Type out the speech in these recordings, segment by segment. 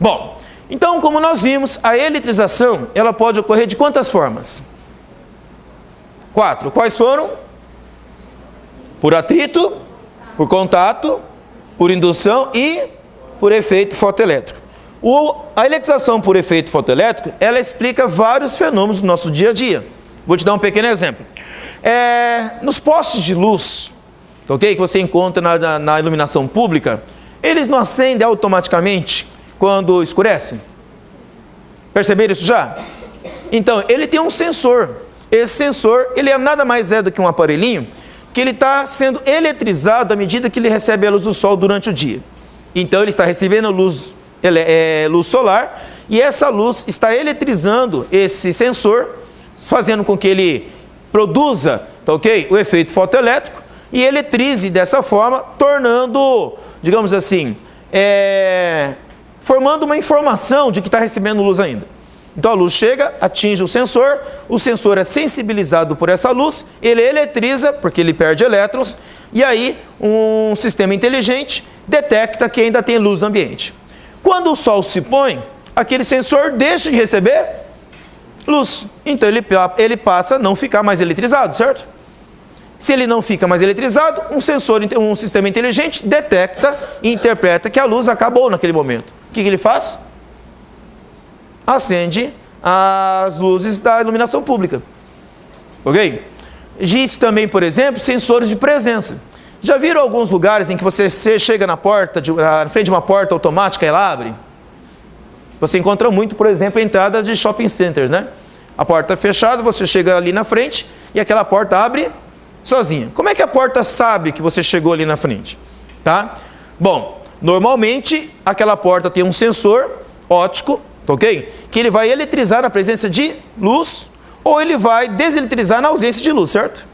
Bom, então como nós vimos, a eletrização ela pode ocorrer de quantas formas? 4. Quais foram? Por atrito, por contato, por indução e por efeito fotoelétrico. A eletrização por efeito fotoelétrico, ela explica vários fenômenos do nosso dia a dia. Vou te dar um pequeno exemplo. Nos postes de luz, ok, que você encontra na iluminação pública, eles não acendem automaticamente quando escurece? Perceberam isso já? Então, ele tem um sensor. Esse sensor, ele nada mais é do que um aparelhinho que ele está sendo eletrizado à medida que ele recebe a luz do sol durante o dia. Então, ele está recebendo luz solar e essa luz está eletrizando esse sensor, fazendo com que ele produza, tá ok? O efeito fotoelétrico e eletrize dessa forma, tornando, digamos assim, formando uma informação de que está recebendo luz ainda. Então a luz chega, atinge o sensor é sensibilizado por essa luz, ele eletriza, porque ele perde elétrons, e aí um sistema inteligente detecta que ainda tem luz no ambiente. Quando o sol se põe, aquele sensor deixa de receber luz, então ele passa a não ficar mais eletrizado, certo? Se ele não fica mais eletrizado, um sistema inteligente detecta e interpreta que a luz acabou naquele momento. O que ele faz? Acende as luzes da iluminação pública. Ok? Existe também, por exemplo, sensores de presença. Já viram alguns lugares em que você chega na frente de uma porta automática e ela abre? Você encontra muito, por exemplo, a entrada de shopping centers, né? A porta é fechada, você chega ali na frente e aquela porta abre sozinha. Como é que a porta sabe que você chegou ali na frente? Tá? Bom, normalmente aquela porta tem um sensor óptico, ok? Que ele vai eletrizar na presença de luz ou ele vai deseletrizar na ausência de luz, certo?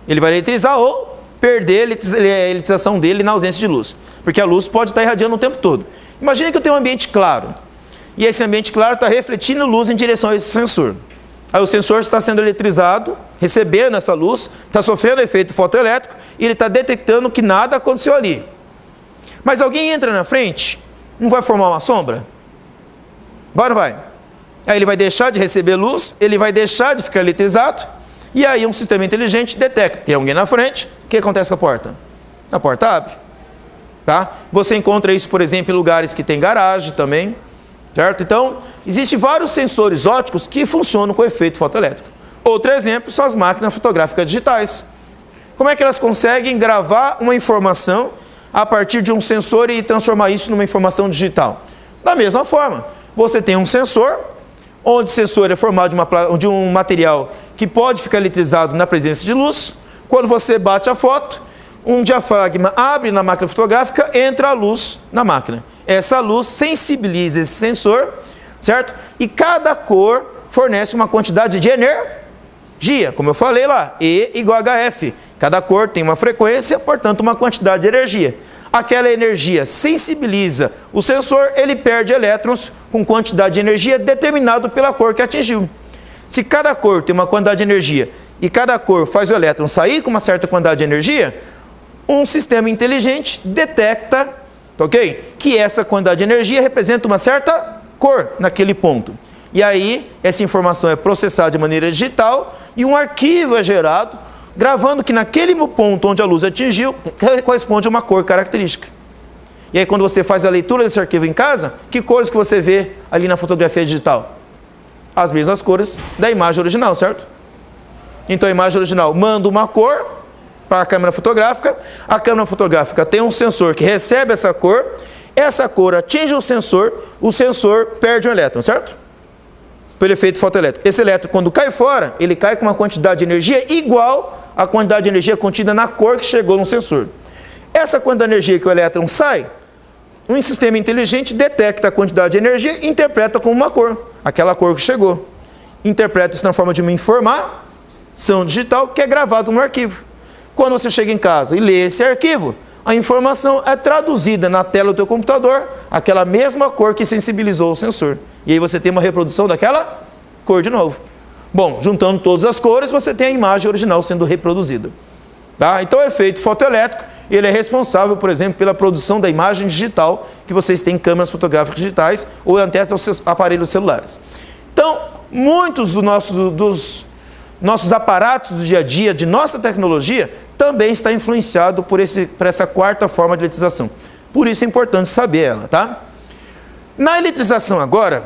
Ele vai eletrizar ou perder a eletrização dele na ausência de luz, porque a luz pode estar irradiando o tempo todo. Imagine que eu tenho um ambiente claro e esse ambiente claro está refletindo luz em direção a esse sensor. Aí o sensor está sendo eletrizado, recebendo essa luz, está sofrendo efeito fotoelétrico e ele está detectando que nada aconteceu ali. Mas alguém entra na frente, não vai formar uma sombra? Vai ou não vai? Aí ele vai deixar de receber luz, ele vai deixar de ficar eletrizado, e aí um sistema inteligente detecta, tem alguém na frente, o que acontece com a porta? A porta abre. Tá? Você encontra isso, por exemplo, em lugares que tem garagem também, certo? Então, existem vários sensores ópticos que funcionam com efeito fotoelétrico. Outro exemplo são as máquinas fotográficas digitais. Como é que elas conseguem gravar uma informação a partir de um sensor e transformar isso numa informação digital? Da mesma forma, você tem um sensor, onde o sensor é formado de um material que pode ficar eletrizado na presença de luz. Quando você bate a foto, um diafragma abre na máquina fotográfica, entra a luz na máquina. Essa luz sensibiliza esse sensor, certo? E cada cor fornece uma quantidade de energia, como eu falei lá, E igual a HF. Cada cor tem uma frequência, portanto uma quantidade de energia. Aquela energia sensibiliza o sensor, ele perde elétrons com quantidade de energia determinado pela cor que atingiu. Se cada cor tem uma quantidade de energia e cada cor faz o elétron sair com uma certa quantidade de energia, um sistema inteligente detecta, ok, que essa quantidade de energia representa uma certa cor naquele ponto. E aí, essa informação é processada de maneira digital e um arquivo é gerado, gravando que naquele ponto onde a luz atingiu, corresponde a uma cor característica. E aí, quando você faz a leitura desse arquivo em casa, que cores que você vê ali na fotografia digital? As mesmas cores da imagem original, certo? Então, a imagem original manda uma cor para a câmera fotográfica tem um sensor que recebe essa cor atinge o sensor perde um elétron, certo? Pelo efeito fotoelétrico. Esse elétron, quando cai fora, ele cai com uma quantidade de energia igual à quantidade de energia contida na cor que chegou no sensor. Essa quantidade de energia que o elétron sai, um sistema inteligente detecta a quantidade de energia e interpreta como uma cor, aquela cor que chegou. Interpreta isso na forma de uma informação digital que é gravado no arquivo. Quando você chega em casa e lê esse arquivo, a informação é traduzida na tela do teu computador, aquela mesma cor que sensibilizou o sensor. E aí você tem uma reprodução daquela cor de novo. Bom, juntando todas as cores, você tem a imagem original sendo reproduzida. Tá? Então, o efeito fotoelétrico ele é responsável, por exemplo, pela produção da imagem digital que vocês têm em câmeras fotográficas digitais ou até os seus aparelhos celulares. Então, muitos dos nossos aparatos do dia a dia, de nossa tecnologia, também está influenciado por essa quarta forma de eletrização. Por isso é importante saber ela, tá? Na eletrização agora,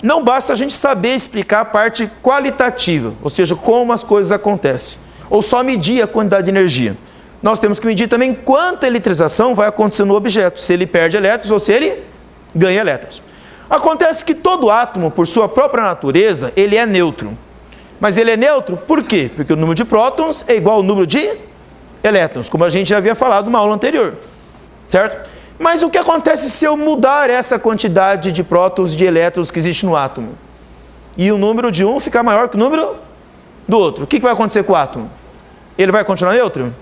não basta a gente saber explicar a parte qualitativa, ou seja, como as coisas acontecem, ou só medir a quantidade de energia. Nós temos que medir também quanta eletrização vai acontecer no objeto, se ele perde elétrons ou se ele ganha elétrons. Acontece que todo átomo, por sua própria natureza, ele é neutro. Mas ele é neutro por quê? Porque o número de prótons é igual ao número de elétrons, como a gente já havia falado numa aula anterior, certo? Mas o que acontece se eu mudar essa quantidade de prótons e de elétrons que existe no átomo? E o número de um ficar maior que o número do outro. O que vai acontecer com o átomo? Ele vai continuar neutro?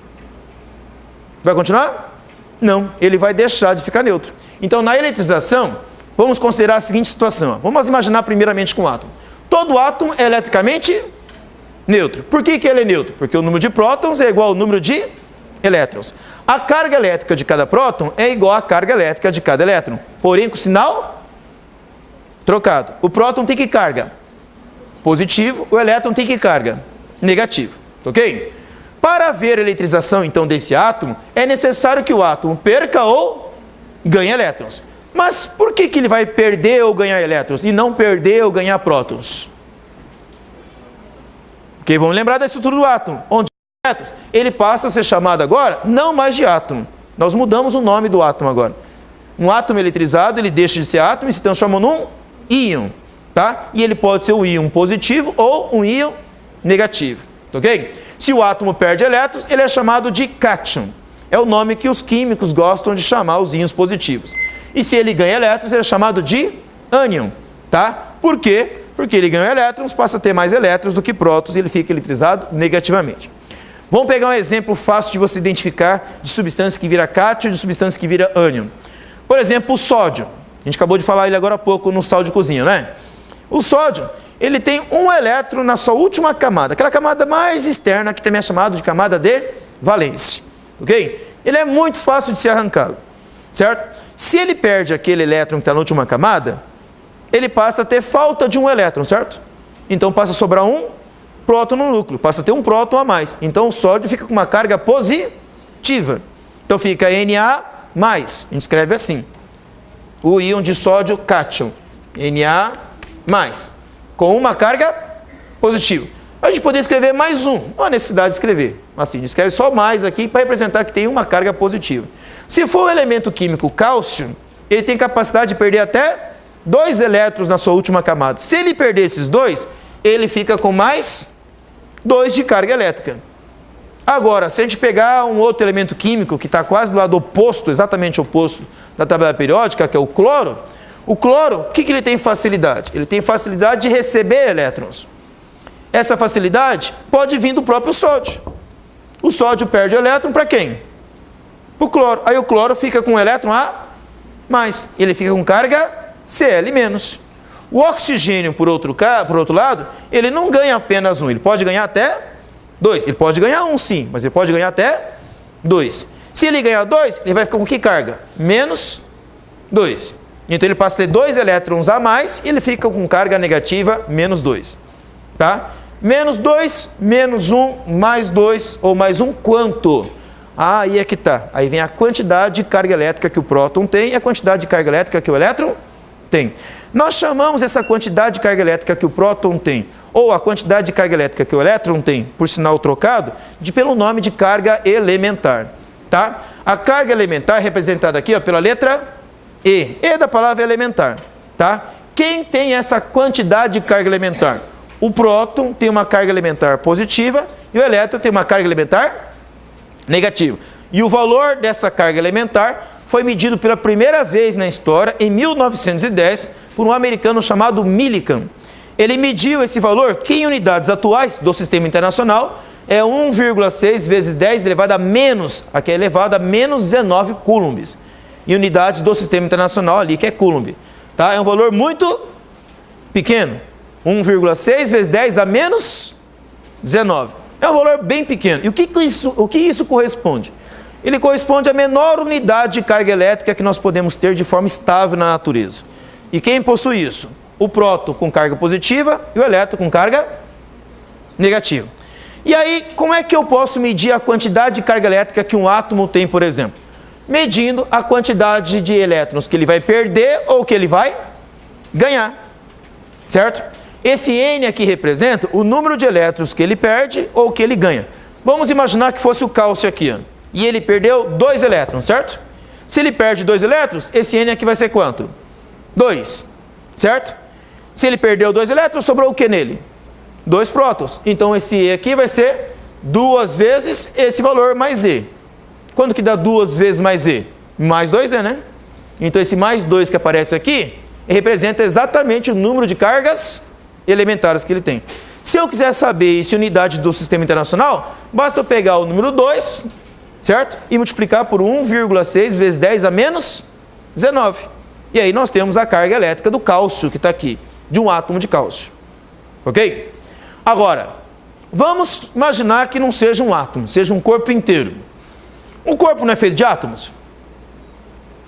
Vai continuar? Não, ele vai deixar de ficar neutro. Então, na eletrização, vamos considerar a seguinte situação. Vamos imaginar primeiramente com o átomo. Todo átomo é eletricamente neutro. Por que ele é neutro? Porque o número de prótons é igual ao número de elétrons. A carga elétrica de cada próton é igual à carga elétrica de cada elétron, porém com sinal trocado. O próton tem que carga? Positivo. O elétron tem que carga? Negativo. Ok? Para haver eletrização, então, desse átomo, é necessário que o átomo perca ou ganhe elétrons. Mas por que ele vai perder ou ganhar elétrons e não perder ou ganhar prótons? Porque vamos lembrar da estrutura do átomo. Onde elétrons, ele passa a ser chamado agora não mais de átomo. Nós mudamos o nome do átomo agora. Um átomo eletrizado, ele deixa de ser átomo e se transforma num íon. Tá? E ele pode ser um íon positivo ou um íon negativo. Ok? Se o átomo perde elétrons, ele é chamado de cátion. É o nome que os químicos gostam de chamar os íons positivos. E se ele ganha elétrons, ele é chamado de ânion. Tá? Por quê? Porque ele ganha elétrons, passa a ter mais elétrons do que prótons e ele fica eletrizado negativamente. Vamos pegar um exemplo fácil de você identificar de substância que vira cátion e de substância que vira ânion. Por exemplo, o sódio. A gente acabou de falar ele agora há pouco no sal de cozinha, né? O sódio, ele tem um elétron na sua última camada, aquela camada mais externa, que também é chamada de camada de valência, ok? Ele é muito fácil de ser arrancado, certo? Se ele perde aquele elétron que está na última camada, ele passa a ter falta de um elétron, certo? Então passa a sobrar um próton no núcleo, passa a ter um próton a mais. Então o sódio fica com uma carga positiva. Então fica Na+, a gente escreve assim, o íon de sódio cátion, Na+, com uma carga positiva. A gente poderia escrever mais um, não há necessidade de escrever. Assim, a gente escreve só mais aqui para representar que tem uma carga positiva. Se for o elemento químico cálcio, ele tem capacidade de perder até 2 elétrons na sua última camada. Se ele perder esses 2, ele fica com mais 2 de carga elétrica. Agora, se a gente pegar um outro elemento químico que está quase do lado oposto, exatamente oposto da tabela periódica, que é o cloro, o que ele tem facilidade? Ele tem facilidade de receber elétrons. Essa facilidade pode vir do próprio sódio. O sódio perde elétron para quem? Para o cloro. Aí o cloro fica com um elétron a mais. Ele fica com carga Cl menos. O oxigênio, por outro lado, ele não ganha apenas um. Ele pode ganhar até 2. Ele pode ganhar um sim, mas ele pode ganhar até 2. Se ele ganhar 2, ele vai ficar com que carga? Menos 2. Então ele passa a ter 2 elétrons a mais e ele fica com carga negativa menos 2. Tá? Menos 2, menos 1, mais 2 ou mais 1 quanto? Ah, aí é que tá. Aí vem a quantidade de carga elétrica que o próton tem e a quantidade de carga elétrica que o elétron tem. Nós chamamos essa quantidade de carga elétrica que o próton tem ou a quantidade de carga elétrica que o elétron tem, por sinal trocado, pelo nome de carga elementar. Tá? A carga elementar é representada aqui ó, pela letra E. E da palavra elementar. Tá? Quem tem essa quantidade de carga elementar? O próton tem uma carga elementar positiva e o elétron tem uma carga elementar negativa. E o valor dessa carga elementar foi medido pela primeira vez na história, em 1910, por um americano chamado Millikan. Ele mediu esse valor, que em unidades atuais do sistema internacional, é 1,6 vezes 10 elevado a menos, aqui é elevado a menos 19 coulombs. Em unidades do sistema internacional ali, que é coulomb. Tá? É um valor muito pequeno. 1,6 vezes 10 a menos 19. É um valor bem pequeno. E o que isso corresponde? ele corresponde à menor unidade de carga elétrica que nós podemos ter de forma estável na natureza. E quem possui isso? O próton com carga positiva e o elétron com carga negativa. E aí, como é que eu posso medir a quantidade de carga elétrica que um átomo tem, por exemplo? Medindo a quantidade de elétrons que ele vai perder ou que ele vai ganhar, certo? Esse N aqui representa o número de elétrons que ele perde ou que ele ganha. Vamos imaginar que fosse o cálcio aqui, ó, e ele perdeu 2 elétrons, certo? Se ele perde 2 elétrons, esse N aqui vai ser quanto? 2, certo? Se ele perdeu 2 elétrons, sobrou o que nele? 2 prótons. Então esse E aqui vai ser 2 vezes esse valor mais E. Quanto que dá 2 vezes mais E? Mais 2E, né? Então esse mais 2 que aparece aqui representa exatamente o número de cargas elementares que ele tem. Se eu quiser saber isso em unidade do sistema internacional, basta eu pegar o número 2, certo? E multiplicar por 1,6 vezes 10 a menos 19. E aí nós temos a carga elétrica do cálcio que está aqui, de um átomo de cálcio. Ok? Agora, vamos imaginar que não seja um átomo, seja um corpo inteiro. Um corpo não é feito de átomos?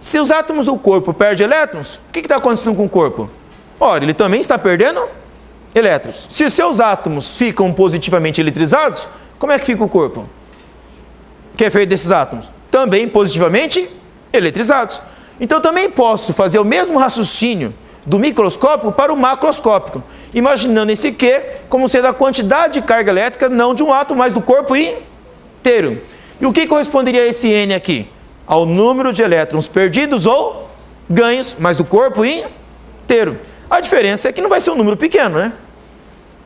Se os átomos do corpo perdem elétrons, o que está acontecendo com o corpo? Ora, ele também está perdendo elétrons. Se os seus átomos ficam positivamente eletrizados, como é que fica o corpo? Que é feito desses átomos? Também positivamente eletrizados. Então, eu também posso fazer o mesmo raciocínio do microscópico para o macroscópico, imaginando esse Q como sendo a quantidade de carga elétrica não de um átomo, mas do corpo inteiro. E o que corresponderia a esse N aqui? Ao número de elétrons perdidos ou ganhos, mas do corpo inteiro. A diferença é que não vai ser um número pequeno, né?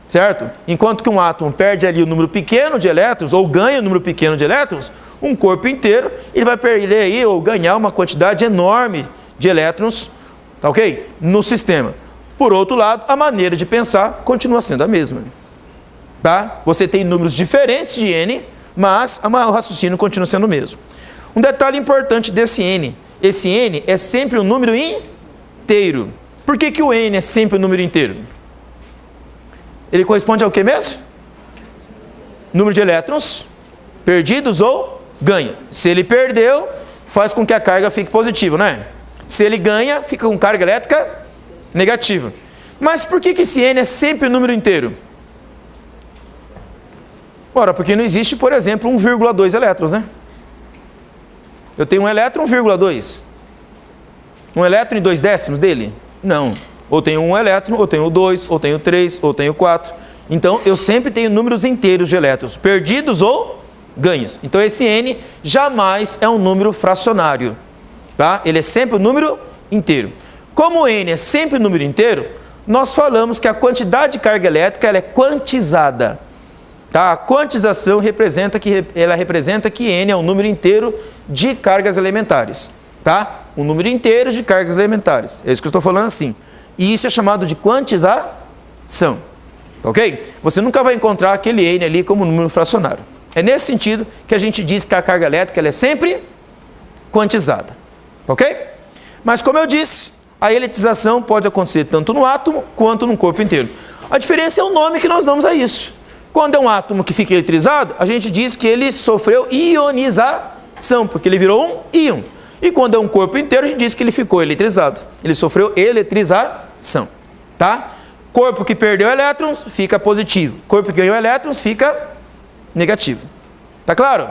Certo? Enquanto que um átomo perde ali o número pequeno de elétrons, ou ganha o número pequeno de elétrons, um corpo inteiro, ele vai perder aí, ou ganhar uma quantidade enorme de elétrons, tá ok? No sistema. Por outro lado, a maneira de pensar continua sendo a mesma. Tá? Você tem números diferentes de N, mas o raciocínio continua sendo o mesmo. Um detalhe importante desse N, esse N é sempre um número inteiro. Por que o N é sempre um número inteiro? Ele corresponde ao que mesmo? Número de elétrons perdidos ou ganha. Se ele perdeu, faz com que a carga fique positiva, né? Se ele ganha, fica com carga elétrica negativa. Mas por que esse N é sempre um número inteiro? Ora, porque não existe, por exemplo, 1,2 elétrons, né? Eu tenho um elétron 1,2. Um elétron e 2 décimos dele? Não. Ou tenho um elétron, ou tenho 2, ou tenho 3, ou tenho 4. Então, eu sempre tenho números inteiros de elétrons, perdidos ou ganhos. Então, esse N jamais é um número fracionário. Tá? Ele é sempre um número inteiro. Como o N é sempre um número inteiro, nós falamos que a quantidade de carga elétrica ela é quantizada. Tá? A quantização representa que N é um número inteiro de cargas elementares. Tá? Um número inteiro de cargas elementares. É isso que eu estou falando assim. E isso é chamado de quantização. Ok? Você nunca vai encontrar aquele N ali como número fracionário. É nesse sentido que a gente diz que a carga elétrica ela é sempre quantizada. Ok? Mas como eu disse, a eletrização pode acontecer tanto no átomo quanto no corpo inteiro. A diferença é o nome que nós damos a isso. Quando é um átomo que fica eletrizado, a gente diz que ele sofreu ionização, porque ele virou um íon. E quando é um corpo inteiro, a gente diz que ele ficou eletrizado. Ele sofreu eletrização. Tá? Corpo que perdeu elétrons, fica positivo. Corpo que ganhou elétrons, fica negativo. Tá claro?